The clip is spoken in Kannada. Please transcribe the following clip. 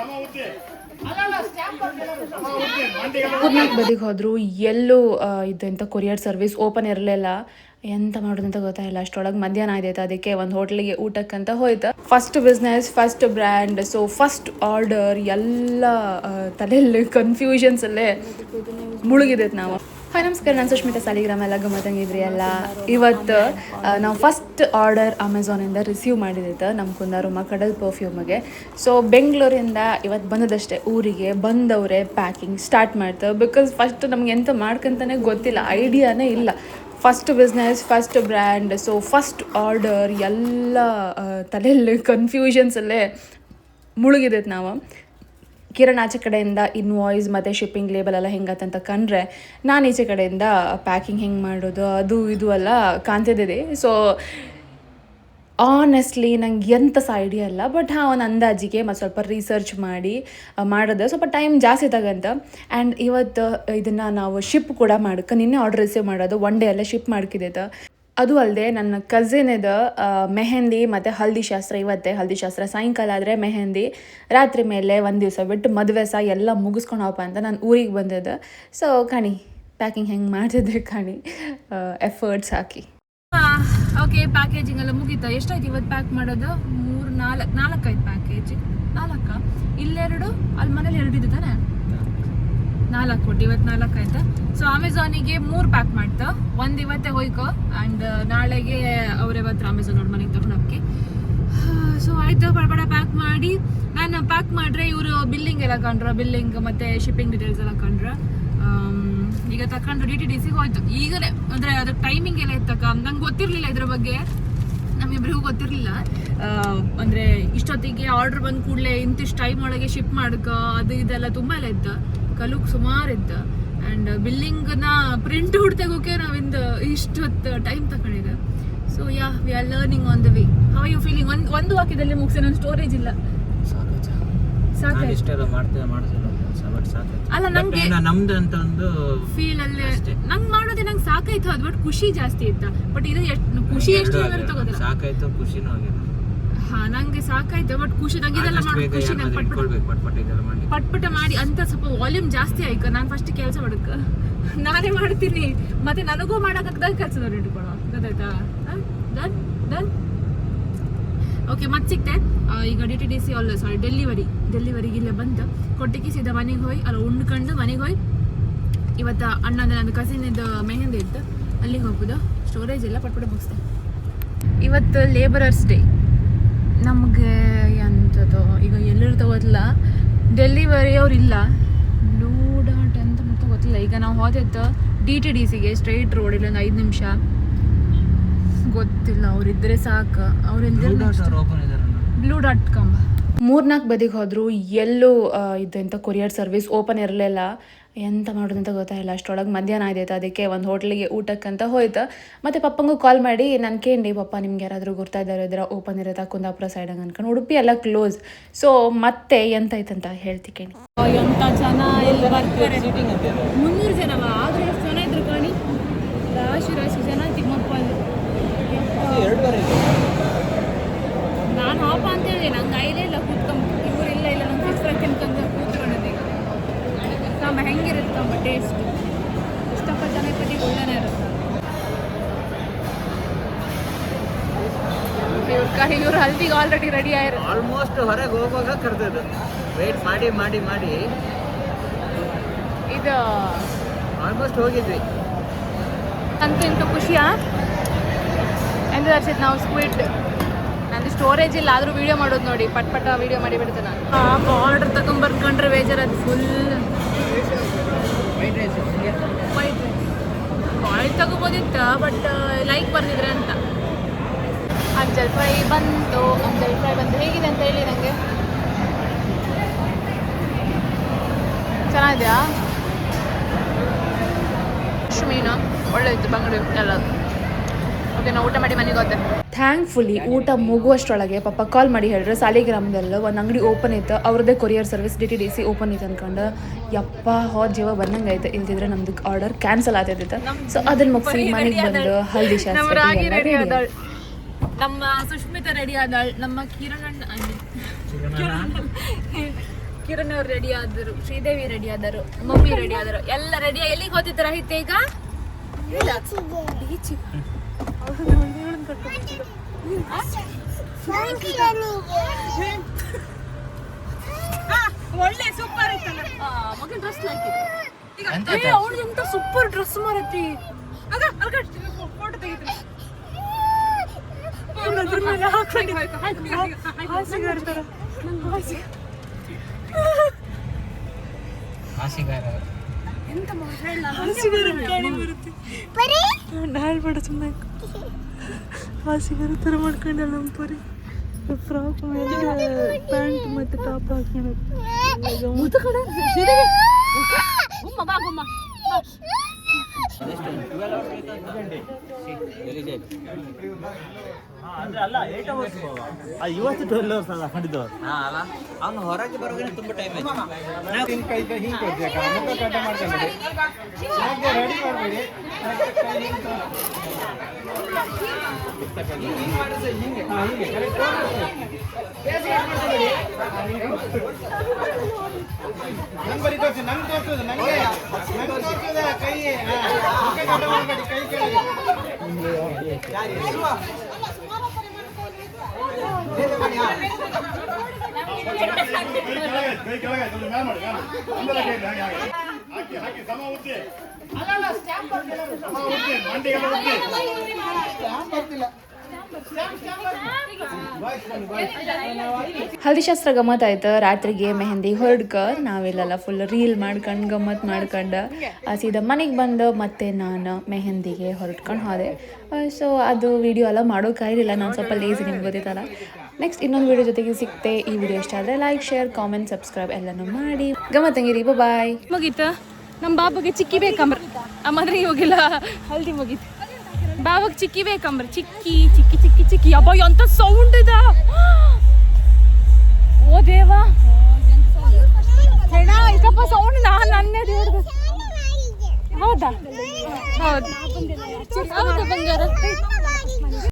ಮೂರ್ನಾಲ್ಕು ಬದಿಗೆ ಹೋದ್ರು ಎಲ್ಲೂ ಇದಂತ ಕೊರಿಯರ್ ಸರ್ವಿಸ್ ಓಪನ್ ಇರಲಿಲ್ಲ. ಎಂತ ಮಾಡೋದಂತ ಗೊತ್ತಾಯಿಲ್ಲ. ಅಷ್ಟೊಳಗೆ ಮಧ್ಯಾಹ್ನ ಆಯ್ತು. ಅದಕ್ಕೆ ಒಂದು ಹೋಟ್ಲಿಗೆ ಊಟಕ್ಕಂತ ಹೋಯ್ತು. First business, first brand, so first order ಎಲ್ಲ ತಲೆಯಲ್ಲಿ ಕನ್ಫ್ಯೂಷನ್ಸಲ್ಲೇ ಮುಳುಗಿದೈತೆ ನಾವು. ಹಾಯ್ ನಮಸ್ಕಾರ, ನಾನು ಸುಷ್ಮಿತಾ ಸಾಲಿಗ್ರಾಮ. ಎಲ್ಲ ಗಮ್ಮತ್ತಂಗಿದ್ರಿ ಎಲ್ಲ. ಇವತ್ತು ನಾವು ಫಸ್ಟ್ ಆರ್ಡರ್ ಅಮೆಝಾನಿಂದ ರಿಸೀವ್ ಮಾಡಿದೈತೆ ನಮ್ಮ ಕುಂದಾರುಮ ಕಡಲ್ ಪರ್ಫ್ಯೂಮ್ಗೆ. ಸೊ ಬೆಂಗಳೂರಿಂದ ಇವತ್ತು ಬಂದದಷ್ಟೇ ಊರಿಗೆ. ಬಂದವರೇ ಪ್ಯಾಕಿಂಗ್ ಸ್ಟಾರ್ಟ್ ಮಾಡ್ತಾರೆ. ಬಿಕಾಸ್ ಫಸ್ಟ್ ನಮ್ಗೆ ಎಂತ ಮಾಡ್ಕೊಂತಾನೆ ಗೊತ್ತಿಲ್ಲ, ಐಡಿಯಾನೇ ಇಲ್ಲ. First business, first brand, so first order ಎಲ್ಲ ತಲೆಯಲ್ಲಿ ಕನ್ಫ್ಯೂಷನ್ಸಲ್ಲೇ ಮುಳುಗಿದೈತೆ ನಾವು. ಕಿರಣ್ ಆಚೆ ಕಡೆಯಿಂದ ಇನ್ವಾಯ್ಸ್ ಮತ್ತು ಶಿಪ್ಪಿಂಗ್ ಲೇಬಲ್ ಎಲ್ಲ ಹೆಂಗತ್ತಂತ ಕಂಡ್ರೆ, ನಾನು ಈಚೆ ಕಡೆಯಿಂದ ಪ್ಯಾಕಿಂಗ್ ಹೆಂಗೆ ಮಾಡೋದು ಅದು ಇದು ಎಲ್ಲ ಕಾಣ್ತಿದ್ದೆ. ಸೊ ಆನೆಸ್ಟ್ಲಿ ನಂಗೆ ಎಂಥ ಸಹ ಐಡಿಯಾ ಇಲ್ಲ. ಬಟ್ ಒಂದು ಅಂದಾಜಿಗೆ ಮತ್ತು ಸ್ವಲ್ಪ ರಿಸರ್ಚ್ ಮಾಡಿ ಮಾಡೋದು ಸ್ವಲ್ಪ ಟೈಮ್ ಜಾಸ್ತಿ ತಗಂತ. ಆ್ಯಂಡ್ ಇವತ್ತು ಇದನ್ನು ನಾವು ಶಿಪ್ ಕೂಡ ಮಾಡೋಕ್ಕೆ ನಿನ್ನೆ ಆರ್ಡರ್ ರಿಸೀವ್ ಮಾಡೋದು 1 ಡೇ ಅಲ್ಲೇ ಶಿಪ್ ಮಾಡ್ಕಿದ್ದೈತೆ. ಅದು ಅಲ್ಲದೆ ನನ್ನ ಕಸಿನಿದು ಮೆಹಂದಿ ಮತ್ತು ಹಲ್ದಿ ಶಾಸ್ತ್ರ ಇವತ್ತೇ. ಹಲ್ದಿ ಶಾಸ್ತ್ರ ಸಾಯಂಕಾಲ ಆದರೆ ಮೆಹಂದಿ ರಾತ್ರಿ ಮೇಲೆ 1 ದಿವಸ ಬಿಟ್ಟು ಮದುವೆ ಸಹ ಎಲ್ಲ ಮುಗಿಸ್ಕೊಂಡವಪ್ಪ ಅಂತ ನಾನು ಊರಿಗೆ ಬಂದಿದ್ದೆ. ಸೊ ಕಾಣಿ ಪ್ಯಾಕಿಂಗ್ ಹೆಂಗೆ ಮಾಡ್ತಿದ್ದೆ ಕಾಣಿ, ಎಫರ್ಟ್ಸ್ ಹಾಕಿ. ಓಕೆ, ಪ್ಯಾಕೇಜಿಂಗ್ ಎಲ್ಲ ಮುಗೀತಾ? ಎಷ್ಟಾಯ್ತು ಇವತ್ತು ಪ್ಯಾಕ್ ಮಾಡೋದು? 4 ಆಯ್ತು ಪ್ಯಾಕೇಜ್. 4 ಇಲ್ಲೆರಡು, ಅಲ್ಲಿ ಮನೇಲಿ 2 ಇದೆ ತಾನೆ, 4 ಕೊಟ್ಟು ಇವತ್ತು 4 ಆಯ್ತು. ಸೊ ಅಮೆಝಾನಿಗೆ 3 ಪ್ಯಾಕ್ ಮಾಡ್ತಾ, 1 ಇವತ್ತೇ ಹೋಯ್ಕೋ ಆ್ಯಂಡ್ ನಾಳೆಗೆ ಅವರೇ ಇವತ್ತು ಅಮೆಝಾನ್ ಅವ್ರ ಮನೆಗೆ ತಗೊಂಡು ಹೋಗಿ. ಸೊ ಆಯ್ತು, ಪಡ ಪ್ಯಾಕ್ ಮಾಡಿ ನಾನು ಪ್ಯಾಕ್ ಮಾಡ್ರೆ ಇವರು ಬಿಲ್ಲಿಂಗ್ ಎಲ್ಲ ಕಂಡ್ರ, ಬಿಲ್ಲಿಂಗ್ ಮತ್ತು ಶಿಪ್ಪಿಂಗ್ ಡೀಟೇಲ್ಸ್ ಎಲ್ಲ ಕಂಡ್ರ. ಈಗ ತಗೊಂಡು DTDC ಹೋಯ್ತು ಈಗಲೇ. ಅಂದರೆ ಅದಕ್ಕೆ ಟೈಮಿಂಗ್ ಎಲ್ಲ ಇತ್ತಕ್ಕ, ನಂಗೆ ಗೊತ್ತಿರಲಿಲ್ಲ ಇದ್ರ ಬಗ್ಗೆ, ನಮ್ಮಿಬ್ರಿಗೂ ಗೊತ್ತಿರಲಿಲ್ಲ. ಅಂದರೆ ಇಷ್ಟೊತ್ತಿಗೆ ಆರ್ಡ್ರ್ ಬಂದ ಕೂಡಲೇ ಇಂತಿಷ್ಟು ಟೈಮ್ ಒಳಗೆ ಶಿಪ್ ಮಾಡ್ಕೊ ಅದು ಇದೆಲ್ಲ ತುಂಬ ಎಲ್ಲ ಇತ್ತು, ಕಲುಕ್ ಸುಮಾರು ಇತ್ತು. ಆ್ಯಂಡ್ ಬಿಲ್ಲಿಂಗ್ನ ಪ್ರಿಂಟ್ ಔಟ್ ತೆಗೋಕೆ ನಾವಿಂದ ಇಷ್ಟೊತ್ತು ಟೈಮ್ ತಗೊಂಡಿದ್ದೆ. So we are learning on the way. How you feeling? ಒಂದು ವಾಕ್ಯದಲ್ಲಿ ಮುಗಿಸಿ, ನನ್ನ ಸ್ಟೋರೇಜ್ ಇಲ್ಲ. ಅಲ್ಲ ನಂಗೆ ನಮ್ದು ಅಂತ ಒಂದು ಫೀಲ್ ಅಲ್ಲೇ ನಂಗೆ ಮಾಡೋದೇ ನಂಗೆ ಸಾಕಾಯ್ತು ಅದು. ಬಟ್ ಖುಷಿ ಜಾಸ್ತಿ ಇತ್ತ. ಬಟ್ ಇದು ಖುಷಿ ಎಷ್ಟು ತಗೋದಿಲ್ಲ, ಸಾಕಾಯ್ತು ಖುಷಿನೂ ಆಗಿಲ್ಲ. ಹಾ, ನಂಗೆ ಸಾಕಾಯ್ತು ಬಟ್ ಖುಷಿ ನಂಗೆ ಇದೆಲ್ಲ ಮಾಡಿ ಖುಷಿ ಪಟ್ಪಟ ಮಾಡಿ ಅಂತ ಸ್ವಲ್ಪ ವಾಲ್ಯೂಮ್ ಜಾಸ್ತಿ ಆಯ್ತು. ನಾನು ಫಸ್ಟ್ ಕೆಲಸ ಮಾಡಕ್ಕ ನಾನೇ ಮಾಡ್ತೀನಿ, ಮತ್ತೆ ನನಗೂ ಮಾಡೋದಾಗ ಕೆಲಸದವ್ರು ಇಟ್ಕೊಳ್ಳೋ, ಗೊತ್ತಾಯ್ತಾ? Done done. ಓಕೆ, ಮತ್ತೆ ಸಿಕ್ತೆ ಈಗ DTDC ಅಲ್ಲ, ಸಾರಿ ಡೆಲಿವರಿಗೆ ಇಲ್ಲೇ ಬಂತು. ಕೊಟ್ಟಿಗೆ ಸೀದಾ ಮನೆಗೆ ಹೋಗಿ ಅಲ್ಲಿ ಉಂಡ್ಕೊಂಡು ಮನೆಗೆ ಹೋಗಿ ಇವತ್ತು ಅಣ್ಣಂದು ನಂದು ಕಸಿನಿದ್ದು ಮೆಹಂದಿ ಇತ್ತು, ಅಲ್ಲಿಗೆ ಹೋಗ್ಬೋದು. ಸ್ಟೋರೇಜ್ ಇಲ್ಲ, ಪಟ್ಪಟ ಮುಗಿಸ್ತೆ. ಇವತ್ತು ಲೇಬರರ್ಸ್ ಡೇ. ನಮಗೆ ಎಂಥದ್ದು ಈಗ ಎಲ್ಲರೂ ತಗೋತಿಲ್ಲ, ಡೆಲಿವರಿ ಅವ್ರು ಇಲ್ಲ, ಬ್ಲೂ ಡಾಟ್ ಅಂತ ಮತ್ತೆ ಗೊತ್ತಿಲ್ಲ. ಈಗ ನಾವು ಹೋದೆತ್ತು DTDCಗೆ ಸ್ಟ್ರೈಟ್ ರೋಡ್, ಇಲ್ಲೊಂದು 5 ನಿಮಿಷ ಗೊತ್ತಿಲ್ಲ. ಅವರಿದ್ದರೆ ಸಾಕು. Blue dot com. 3-4 ಬದಿಗೆ ಹೋದ್ರು ಎಲ್ಲೂ ಇದಂತ ಕೊರಿಯರ್ ಸರ್ವಿಸ್ ಓಪನ್ ಇರಲಿಲ್ಲ. ಎಂತ ಮಾಡೋದಂತ ಗೊತ್ತಾಯಿಲ್ಲ. ಅಷ್ಟೊಳಗೆ ಮಧ್ಯಾಹ್ನ ಆಯ್ತು. ಅದಕ್ಕೆ ಒಂದು ಹೋಟ್ಲಿಗೆ ಊಟಕ್ಕಂತ ಹೋಯ್ತು. ಮತ್ತು ಪಪ್ಪಂಗೂ ಕಾಲ್ ಮಾಡಿ ನಾನು ಕೇಳಿ, ಪಪ್ಪ ನಿಮ್ಗೆ ಯಾರಾದರೂ ಗೊತ್ತಾ ಇದ್ದಾರೆ ಓಪನ್ ಇರುತ್ತೆ ಕುಂದಾಪುರ ಸೈಡಂಗೆ ಅನ್ಕೊಂಡು. ಉಡುಪಿ ಎಲ್ಲ ಕ್ಲೋಸ್. ಸೊ ಮತ್ತೆ ಎಂತ ಆಯ್ತಂತ ಹೇಳ್ತಿ ಕೇಳಿ. ಎಂಥ ಜನ ಇಲ್ಲಿ ಬರ್ತಾರೆ, 300 ಜನವ ಆದರೂ ಎಷ್ಟು ಜನ ಇದ್ರು ಕಾಣಿ, ರಾಶಿ ಜನ. ತಿಮ್ಮಪ್ಪ ನಾನು ಹಾಪ ಅಂತ ಹೇಳಿದೆ, ನಂಗೆ ಐಲೇ ಇಲ್ಲ ಕೂತ್ಕೊಂಡು, ಇವರಿಲ್ಲ ಇಲ್ಲ ನಂಗೆ ಫಿಶ್ ಫ್ರೈ ತಿನ್ಕೊಂಡು ಕೂತ್ಕೊಂಡಿದ್ದೆ. ಕಂಬ ಹೆಂಗಿರುತ್ತೆ ಕಂಬ ಟೇಸ್ಟ್, ಇಷ್ಟಪ್ಪ ಜನಪತಿಗೆ ಒಳ್ಳೆನೇ ಇರುತ್ತೆ. ಇವ್ರು ಹಲ್ದಿಗೆ ಆಲ್ರೆಡಿ ರೆಡಿ ಆಗಿರೋ, ಆಲ್ಮೋಸ್ಟ್ ಹೊರಗೆ ಹೋಗುವಾಗ ಕರೆದದ್ದು ವೇಟ್ ಮಾಡಿ ಮಾಡಿ ಮಾಡಿ ಇದು ಆಲ್ಮೋಸ್ಟ್ ಹೋಗಿದ್ವಿ. ಅಂತೂ ಇಂತೂ ಖುಷಿಯಾ ಎಂದು ತರಿಸಿದ್ದು ನಾವು ಸ್ಕ್ವಿಡ್. ನಂದು ಸ್ಟೋರೇಜ್ ಇಲ್ಲ, ಆದರೂ ವೀಡಿಯೋ ಮಾಡೋದು ನೋಡಿ, ಪಟ್ಪಟ ವೀಡಿಯೋ ಮಾಡಿ ಬಿಡ್ತೇನೆ ನಾನು. ಆರ್ಡರ್ ತಗೊಂಬರ್ಕೊಂಡ್ರೆ ಬೇಜಾರದು ಫುಲ್. ವೈಟ್ ರೈಸ್ ಬಾಯ್ಲ್ ತಗೋಬೋದಿತ್ತು, ಬಟ್ ಲೈಕ್ ಬರ್ತಿದ್ರೆ ಅಂತ. ಅಂಜಲ್ ಫ್ರೈ ಬಂತು. ಹೇಗಿದೆ ಅಂತ ಹೇಳಿ ನನಗೆ. ಚೆನ್ನಾಗಿದೆಯಾ? ಮೀನು ಒಳ್ಳೆ ಇತ್ತು, ಬಂಗಡಿ ಎಲ್ಲ. ಓಕೆ, ನಾವು ಊಟ ಮಾಡಿ ಮನೆಗೆ ಹೋದೆ. ಥ್ಯಾಂಕ್ಫುಲಿ ಊಟ ಮುಗುವಷ್ಟರೊಳಗೆ ಪಪ್ಪ ಕಾಲ್ ಮಾಡಿ ಹೇಳಿದ್ರು ಸಾಲಿಗ್ರಾಮದಲ್ಲಿ ಒಂದು ಅಂಗಡಿ ಓಪನ್ ಇತ್ತು, ಅವ್ರದ್ದೇ ಕೊರಿಯರ್ ಸರ್ವಿಸ್ DTDC ಓಪನ್ ಇತ್ತು ಅಂದ್ಕೊಂಡು. ಯಪ್ಪ ಹೋದ ಜೀವ ಬಂದಂಗೆ ಆಯ್ತು. ಇಲ್ದಿದ್ರೆ ನಮ್ದು ಆರ್ಡರ್ ಕ್ಯಾನ್ಸಲ್ ಆಗ್ತಿತ್ತು. ಸೊ ಅದನ್ನ ಮುಗಿಸಿ ಮನೆಗೆ ಬಂದು ಹಲ್ದಿ ಶಾಸ್ತ್ರ. ನಮ್ಮ ಸುಷ್ಮಿತಾ ರೆಡಿ ಆದಾಳ್, ನಮ್ಮ ಕಿರಣ್ ಕಿರಣ್ ಅವ್ರು ರೆಡಿ ಆದರು, ಶ್ರೀದೇವಿ ರೆಡಿ ಆದರು, ಮಮ್ಮಿ ರೆಡಿ ಆದರು, ಎಲ್ಲ ರೆಡಿ. ಎಲ್ಲಿಗೆ ಹೋಗ್ತಿದ್ದೀರಾ ಹಿತ್ತೆ ಈಗ? ಒಳ್ಳೆ ಸೂಪರ್ ಇತ್ತಲ್ಲ ಮಗನ್ ಡ್ರೆಸ್ ಹಾಕಿದ್ರು. ಅವಳು ಎಂತ ಸೂಪರ್ ಡ್ರೆಸ್ ಮಾರತಿ. ಫೋಟೋ ತೆಗಿತೀನಿ. ನಾಳ್ಬೇಡ ಸುಮ್ಮನೆ ಹಾಸಿಗಾರ ಥರ ಮಾಡ್ಕೊಂಡಲ್ಲ ಪರಿ ಫ್ರಾಕ್ ಮೇಲೆ ಪ್ಯಾಂಟ್ ಮತ್ತು ಟಾಪ್ ಹಾಕೊಂಡು ಇವತ್ತು 12 ವರ್ಷ ಹಾಕೊಂಡಿದ್ದು ಅವನು ಹೊರಗೆ ಬರೋದ್ರೆ ತುಂಬಾ ಟೈಮ್ ಆಯ್ತು. ರೆಡಿ ಮಾಡಬೇಡಿ. ನಂಗೆ ತೋರಿಸಿ, ನಂಗೆ ತೋರಿಸೋದು, ನಂಗೆ ತೋರಿಸೋದ ಕೈ ಕೈ ಮಾಡಬೇಡಿ, ಕೈ ಕೆಳಗೆ. ಹಲ್ದಿಶಾಸ್ತ್ರ ಗಮ್ಮತ್ ಆಯ್ತು. ರಾತ್ರಿಗೆ ಮೆಹಂದಿ ಹೊರಡ್ಕ ನಾವೆಲ್ಲ ಫುಲ್ ರೀಲ್ ಮಾಡ್ಕೊಂಡು ಗಮ್ಮತ್ ಮಾಡ್ಕೊಂಡು ಸೀದಾ ಮನೆಗೆ ಬಂದು ಮತ್ತೆ ನಾನು ಮೆಹಂದಿಗೆ ಹೊರಟ್ಕೊಂಡು ಹೋದೆ. ಸೊ ಅದು ವಿಡಿಯೋ ಎಲ್ಲ ಮಾಡೋಕ್ಕಾಗಿಲ್ಲ, ನಾನು ಸ್ವಲ್ಪ ಲೇಸಿ, ನಿಮ್ಗೆ ಗೊತ್ತಿತ್ತಲ್ಲ. ನೆಕ್ಸ್ಟ್ ಇನ್ನೊಂದು ವಿಡಿಯೋ ಜೊತೆಗೆ ಸಿಗ್ತೆ. ಈ ವಿಡಿಯೋ ಇಷ್ಟ ಆದರೆ ಲೈಕ್, ಶೇರ್, ಕಾಮೆಂಟ್, ಸಬ್ಸ್ಕ್ರೈಬ್ ಎಲ್ಲನೂ ಮಾಡಿ. ಗಮ್ಮತ್ತಂಗಿರಿ. ಬಾಯ್. ಮುಗೀತು. ನಮ್ಮ ಬಾಬುಗೆ ಚಿಕ್ಕಿ ಬೇಕಂಬ್ರ ಮದ್ರಿಗೆ ಹೋಗಿಲ್ಲ, ಹಲ್ದಿ ಮುಗೀತು. ಬಾಬುಗೆ ಚಿಕ್ಕಿ ಬೇಕಂಬ್ರ, ಚಿಕ್ಕಿ ಚಿಕ್ಕಿ ಚಿಕ್ಕಿ ಚಿಕ್ಕಿ. ಅಬ್ಬ ಎಂತ ಸೌಂಡ್ ಇದೆ. ಓ ದೇವಾ, ಇಷ್ಟಪ್ಪ ಸೌಂಡ್. ನನ್ನೇ ದೇವ್ರದು. ಹೌದಾ? ಹೌದು ಬಂಗಾರ.